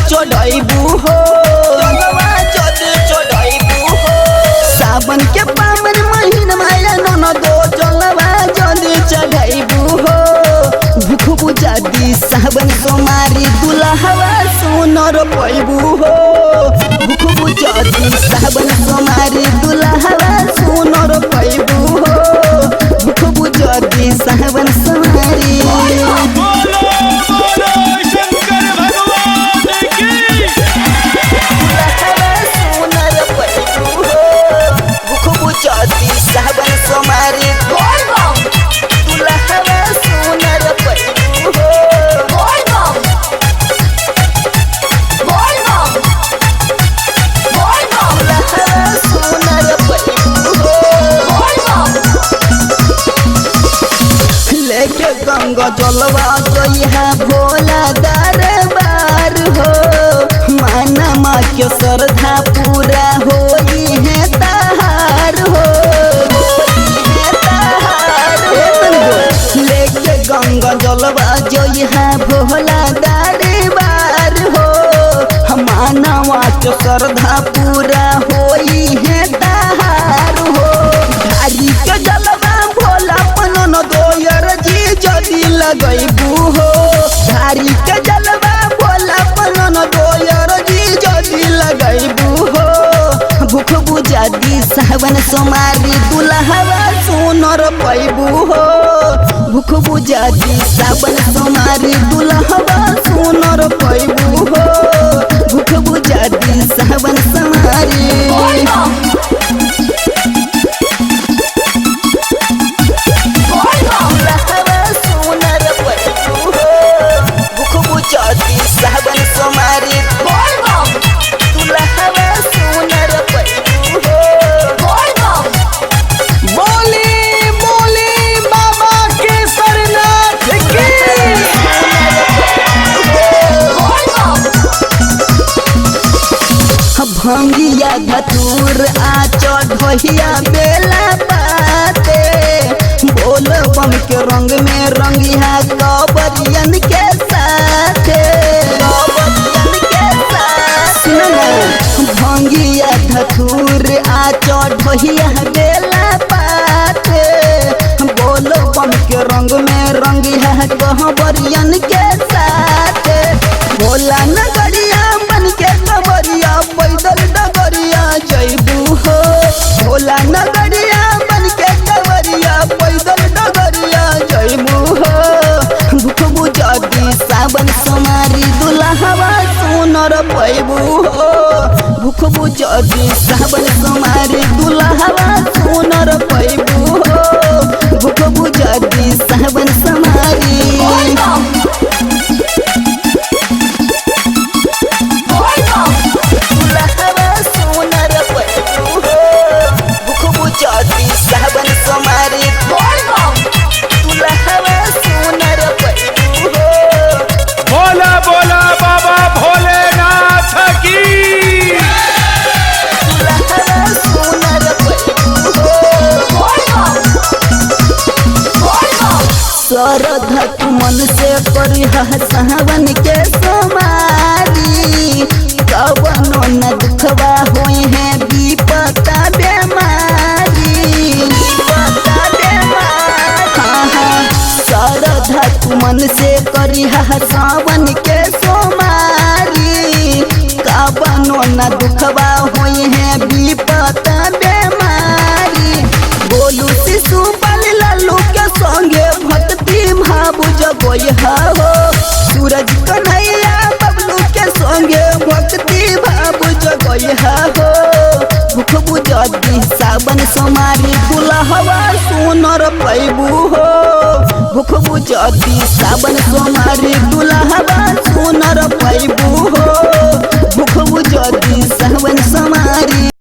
चढ़ाइबू हो, जलवा जदी चढ़ाइबू हो। सावन के पावन महीना माया ननदो जलवा जदी चढ़ाइबू हो। भूख बुझादी सावन सोमारी दुल्हवा सोनर पैबू हो। भूख बुझादी सावन सोमारी दुल्हवा सोनर पैबू हो। भूख बुझादी सावन सोमारी सावन सोमारी दुल्हवा सोनर पैबू हो। लेके गंगा जलवा जइहा भोला दरबार हो। माना माँ के श्रद्धा पूरा होई है तहार हो। लेके गंगा जलवा जइहा भोला दरबार हो। माना माँ के श्रद्धा पूरा होई है तहार हो। धारी के जलवा भोला पनन दोयर जी जदी लगैबू हो। धारी के जलवा भोला पनन दोयर जी जदी लगैबू हो। भूख बुझादी सावन सोमारी दुल्हवा सोनर पैबू हो। भूख बुझादी सावन सोमारी दुल्हवा सोनर पैबू हो। भूख बुझादी सावन सोमारी सावन सोमारी दुल्हवा सोनर पैबू हो। बोली बोली बाबा केसरनाथ की। भंगिया धतूर आ चढ़िया बेला पाते। बोल बम के रंग में रंगिया कबरियन के साथे। भंगिया धतूर आ चढ़िया बेला पाते। बोल बम के रंग में रंगिया कबरियन के साथे। भोला नगरिया बन के कबरिया पैदल डगरिया जइबू हो। भोला नगरिया बन के कबरिया पैदल डगरिया जइबू हो। भूख बुझादी सावन सोमारी दुल्हवा सोनर पैबू हो। भूख बुझादी सावन सोमारी दुल्हवा सोनर पैबू हो। भूख बुझादी सावन सोमारी सावन सोमारी दुल्हवा सोनर पैबू हो। बोला बोला बाबा भोलेनाथ की। दुल्हवा सोनर पैबू हो। श्रद्धा तू मन से करिहा सावन के सोमारी। कवनो न दुखवा होई है विपता बेमारी। श्रद्धा तू मन से करिहा सावन के सोमारी। कवनो न दुखवा होई है विपता बेमारी। बोलू शिशु बल लालू के संगे भक्ति भाव जगोइहा हो। सूरज कन्हैया बबलू के संगे भक्ति भाव जगोइहा हो। भूख बुझादी सावन सोमारी दुल्हवा सोनर पैबू हो। भूख बुझादी सावन सोमारी